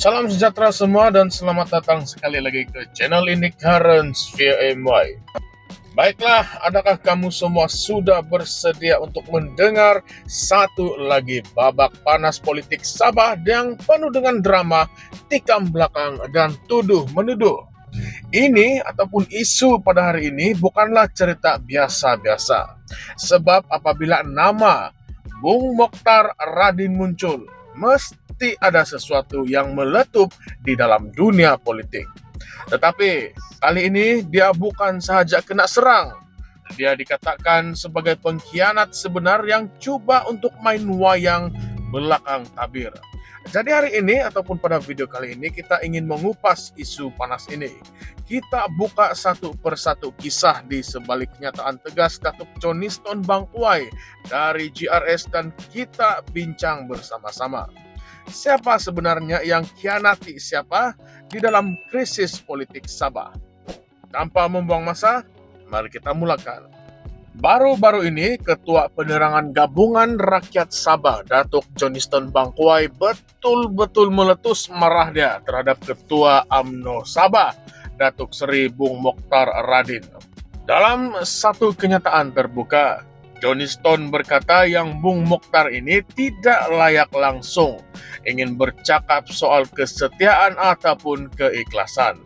Salam sejahtera semua dan selamat datang sekali lagi ke channel ini Currents via MY. Baiklah, adakah kamu semua sudah bersedia untuk mendengar satu lagi babak panas politik Sabah yang penuh dengan drama, tikam belakang, dan tuduh-menuduh? Ini ataupun isu pada hari ini bukanlah cerita biasa-biasa. Sebab apabila nama Bung Mokhtar Radin muncul, mesti ada sesuatu yang meletup di dalam dunia politik. Tetapi kali ini dia bukan sahaja kena serang, dia dikatakan sebagai pengkhianat sebenar yang coba untuk main wayang belakang tabir. Jadi hari ini ataupun pada video kali ini kita ingin mengupas isu panas ini. Kita buka satu persatu kisah di sebalik kenyataan tegas Datuk Johnston Bangkwai dari GRS dan kita bincang bersama-sama. Siapa sebenarnya yang khianati siapa di dalam krisis politik Sabah? Tanpa membuang masa, mari kita mulakan. Baru-baru ini, Ketua Penerangan Gabungan Rakyat Sabah, Datuk Johnston Bangkwai, betul-betul meletus marah dia terhadap Ketua UMNO Sabah, Datuk Seri Bung Mokhtar Radin. Dalam satu kenyataan terbuka, Johnston berkata yang Bung Mokhtar ini tidak layak langsung ingin bercakap soal kesetiaan ataupun keikhlasan.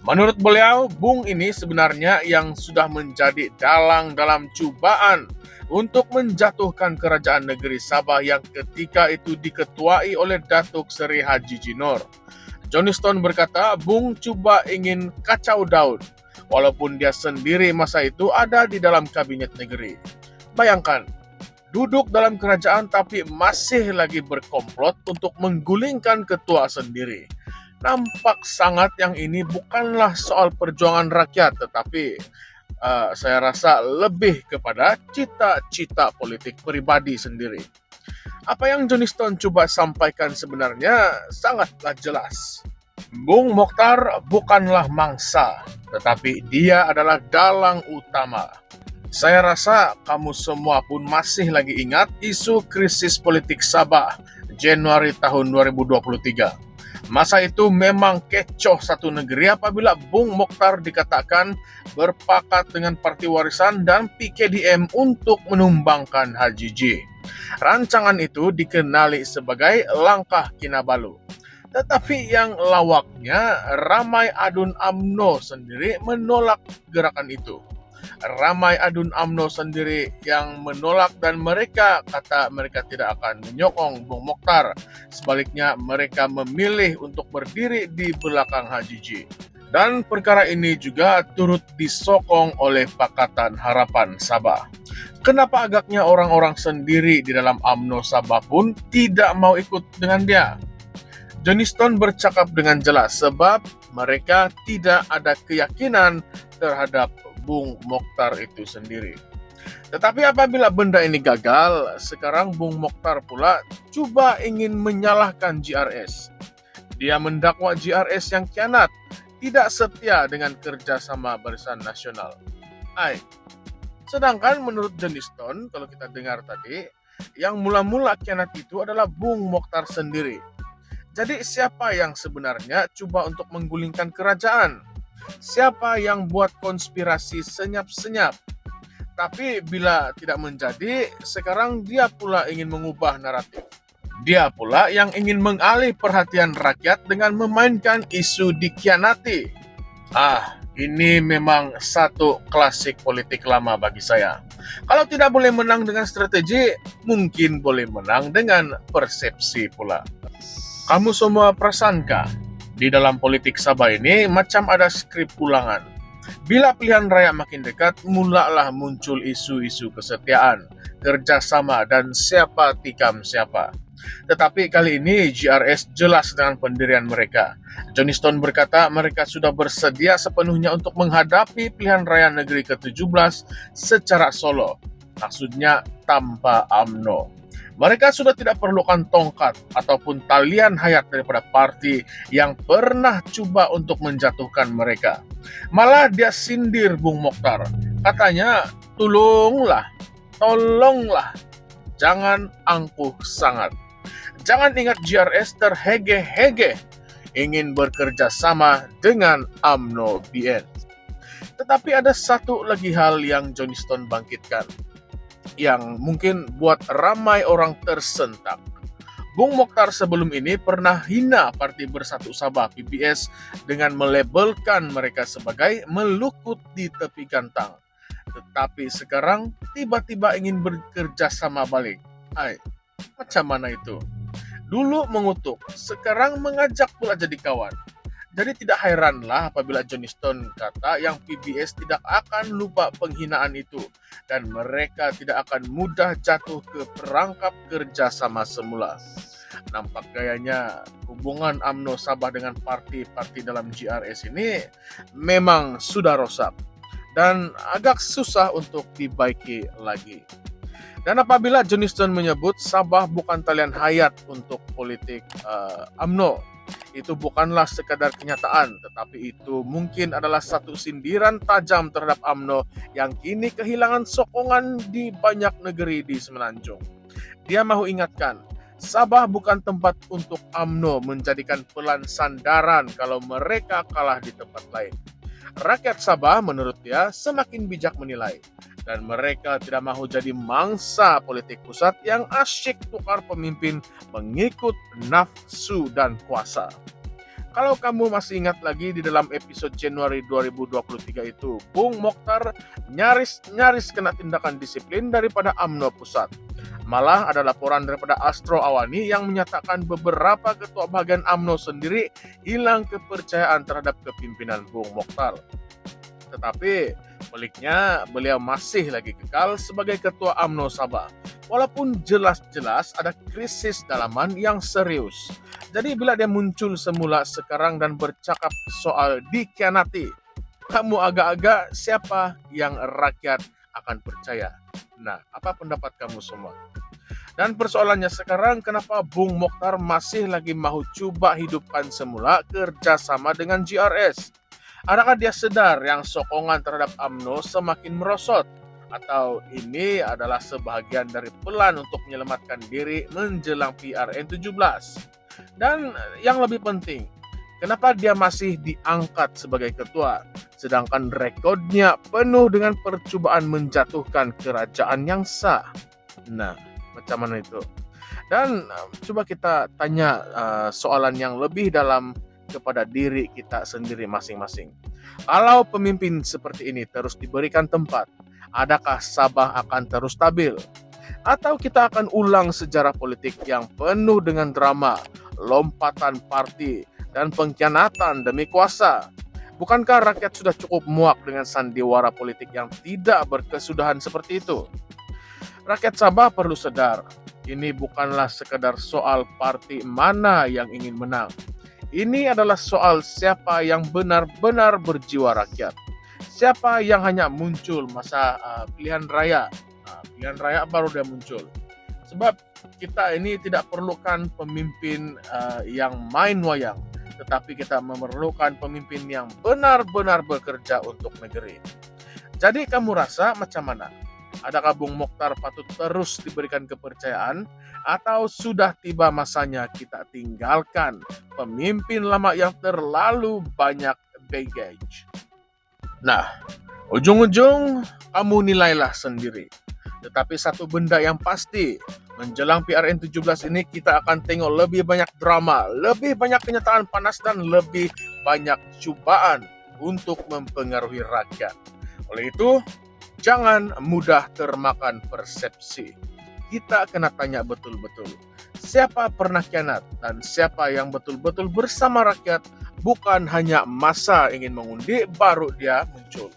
Menurut beliau, Bung ini sebenarnya yang sudah menjadi dalang dalam cubaan untuk menjatuhkan kerajaan negeri Sabah yang ketika itu diketuai oleh Datuk Seri Haji Jinor. Johnston berkata, Bung cuba ingin kacau daun, walaupun dia sendiri masa itu ada di dalam kabinet negeri. Bayangkan, duduk dalam kerajaan tapi masih lagi berkomplot untuk menggulingkan ketua sendiri. Nampak sangat yang ini bukanlah soal perjuangan rakyat, tetapi saya rasa lebih kepada cita-cita politik pribadi sendiri. Apa yang Johnston coba sampaikan sebenarnya sangatlah jelas. Bung Mokhtar bukanlah mangsa, tetapi dia adalah dalang utama. Saya rasa kamu semua pun masih lagi ingat isu krisis politik Sabah Januari tahun 2023. Masa itu memang kecoh satu negeri apabila Bung Mokhtar dikatakan berpakat dengan Parti Warisan dan PKDM untuk menumbangkan Haji J. Rancangan itu dikenali sebagai langkah Kinabalu. Tetapi yang lawaknya, Ramai Adun UMNO sendiri menolak gerakan itu. Ramai Adun UMNO sendiri yang menolak dan mereka kata mereka tidak akan menyokong Bung Mokhtar. Sebaliknya mereka memilih untuk berdiri di belakang Haji J. Dan perkara ini juga turut disokong oleh Pakatan Harapan Sabah. Kenapa agaknya orang-orang sendiri di dalam UMNO Sabah pun tidak mau ikut dengan dia? Johnston bercakap dengan jelas sebab mereka tidak ada keyakinan terhadap Bung Mokhtar itu sendiri. Tetapi apabila benda ini gagal, sekarang Bung Mokhtar pula coba ingin menyalahkan GRS. Dia mendakwa GRS yang khianat, tidak setia dengan kerjasama Barisan Nasional. Sedangkan menurut Johnston, kalau kita dengar tadi, yang mula-mula khianat itu adalah Bung Mokhtar sendiri. Jadi siapa yang sebenarnya coba untuk menggulingkan kerajaan? Siapa yang buat konspirasi senyap-senyap? Tapi bila tidak menjadi, sekarang dia pula ingin mengubah naratif. Dia pula yang ingin mengalih perhatian rakyat dengan memainkan isu dikhianati. Ini memang satu klasik politik lama bagi saya. Kalau tidak boleh menang dengan strategi, mungkin boleh menang dengan persepsi pula. Kamu semua prasangka, di dalam politik Sabah ini macam ada skrip ulangan. Bila pilihan raya makin dekat, mulalah muncul isu-isu kesetiaan, kerjasama, dan siapa tikam siapa. Tetapi kali ini GRS jelas dengan pendirian mereka. Johnston berkata mereka sudah bersedia sepenuhnya untuk menghadapi pilihan raya negeri ke-17 secara solo. Maksudnya tanpa UMNO. Mereka sudah tidak perlukan tongkat ataupun talian hayat daripada parti yang pernah coba untuk menjatuhkan mereka. Malah dia sindir Bung Mokhtar. Katanya, tolonglah, jangan angkuh sangat. Jangan ingat GRS terhege-hege ingin bekerja sama dengan UMNO BN. Tetapi ada satu lagi hal yang Johnston bangkitkan, yang mungkin buat ramai orang tersentak. Bung Mokhtar sebelum ini pernah hina Parti Bersatu Sabah PBS dengan melabelkan mereka sebagai melukut di tepi gantang. Tetapi sekarang tiba-tiba ingin bekerja sama balik. Macam mana itu? Dulu mengutuk, sekarang mengajak pula jadi kawan. Jadi tidak heranlah apabila Johnston kata yang PBS tidak akan lupa penghinaan itu dan mereka tidak akan mudah jatuh ke perangkap kerjasama semula. Nampak gayanya hubungan UMNO Sabah dengan parti-parti dalam GRS ini memang sudah rosak dan agak susah untuk dibaiki lagi. Dan apabila Johnston menyebut Sabah bukan talian hayat untuk politik UMNO, itu bukanlah sekadar kenyataan, tetapi itu mungkin adalah satu sindiran tajam terhadap UMNO yang kini kehilangan sokongan di banyak negeri di Semenanjung. Dia mahu ingatkan, Sabah bukan tempat untuk UMNO menjadikan pelan sandaran kalau mereka kalah di tempat lain. Rakyat Sabah menurut dia semakin bijak menilai, dan mereka tidak mahu jadi mangsa politik pusat yang asyik tukar pemimpin mengikut nafsu dan kuasa. Kalau kamu masih ingat lagi di dalam episode Januari 2023 itu, Bung Mokhtar nyaris kena tindakan disiplin daripada UMNO pusat. Malah ada laporan daripada Astro Awani yang menyatakan beberapa ketua bagian UMNO sendiri hilang kepercayaan terhadap kepimpinan Bung Mokhtar. Tetapi baliknya beliau masih lagi kekal sebagai ketua UMNO Sabah. Walaupun jelas-jelas ada krisis dalaman yang serius. Jadi bila dia muncul semula sekarang dan bercakap soal dikhianati, kamu agak-agak siapa yang rakyat akan percaya? Nah, apa pendapat kamu semua? Dan persoalannya sekarang, kenapa Bung Mokhtar masih lagi mahu coba hidupkan semula kerjasama dengan GRS? Adakah dia sedar yang sokongan terhadap UMNO semakin merosot? Atau ini adalah sebahagian dari pelan untuk menyelamatkan diri menjelang PRN 17? Dan yang lebih penting, kenapa dia masih diangkat sebagai ketua, sedangkan rekodnya penuh dengan percobaan menjatuhkan kerajaan yang sah? Nah, macam mana itu? Dan coba kita tanya soalan yang lebih dalam kepada diri kita sendiri masing-masing. Kalau pemimpin seperti ini terus diberikan tempat, adakah Sabah akan terus stabil? Atau kita akan ulang sejarah politik yang penuh dengan drama, lompatan parti, dan pengkhianatan demi kuasa? Bukankah rakyat sudah cukup muak dengan sandiwara politik yang tidak berkesudahan seperti itu? Rakyat Sabah perlu sadar, ini bukanlah sekedar soal parti mana yang ingin menang. Ini adalah soal siapa yang benar-benar berjiwa rakyat. Siapa yang hanya muncul masa pilihan raya. Pilihan raya baru dia muncul. Sebab kita ini tidak perlukan pemimpin yang main wayang, tetapi kita memerlukan pemimpin yang benar-benar bekerja untuk negeri. Jadi kamu rasa macam mana? Adakah Bung Mokhtar patut terus diberikan kepercayaan atau sudah tiba masanya kita tinggalkan pemimpin lama yang terlalu banyak baggage? Nah, ujung-ujung kamu nilailah sendiri. Tetapi satu benda yang pasti, menjelang PRN 17 ini kita akan tengok lebih banyak drama, lebih banyak kenyataan panas dan lebih banyak cobaan untuk mempengaruhi rakyat. Oleh itu, jangan mudah termakan persepsi. Kita kena tanya betul-betul, siapa pernah khianat dan siapa yang betul-betul bersama rakyat, bukan hanya masa ingin mengundi baru dia muncul.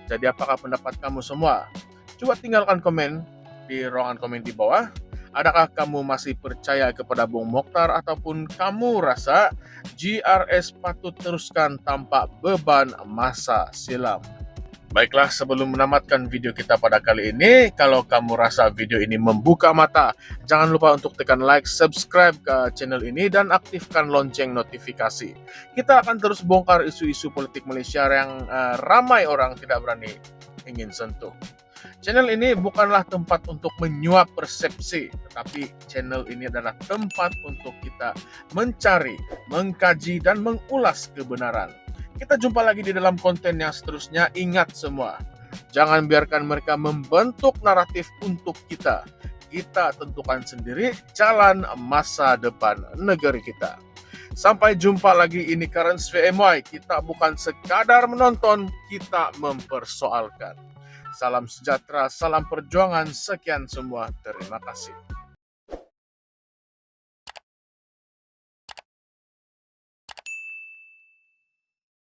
Jadi apakah pendapat kamu semua? Coba tinggalkan komen di ruangan komen di bawah. Adakah kamu masih percaya kepada Bung Mokhtar ataupun kamu rasa GRS patut teruskan tanpa beban masa silam? Baiklah, sebelum menamatkan video kita pada kali ini, kalau kamu rasa video ini membuka mata, jangan lupa untuk tekan like, subscribe ke channel ini, dan aktifkan lonceng notifikasi. Kita akan terus bongkar isu-isu politik Malaysia yang ramai orang tidak berani ingin sentuh. Channel ini bukanlah tempat untuk menyuap persepsi, tetapi channel ini adalah tempat untuk kita mencari, mengkaji, dan mengulas kebenaran. Kita jumpa lagi di dalam konten yang seterusnya. Ingat semua, jangan biarkan mereka membentuk naratif untuk kita. Kita tentukan sendiri jalan masa depan negeri kita. Sampai jumpa lagi, ini Currents VMY. Kita bukan sekadar menonton, kita mempersoalkan. Salam sejahtera, salam perjuangan, sekian semua. Terima kasih.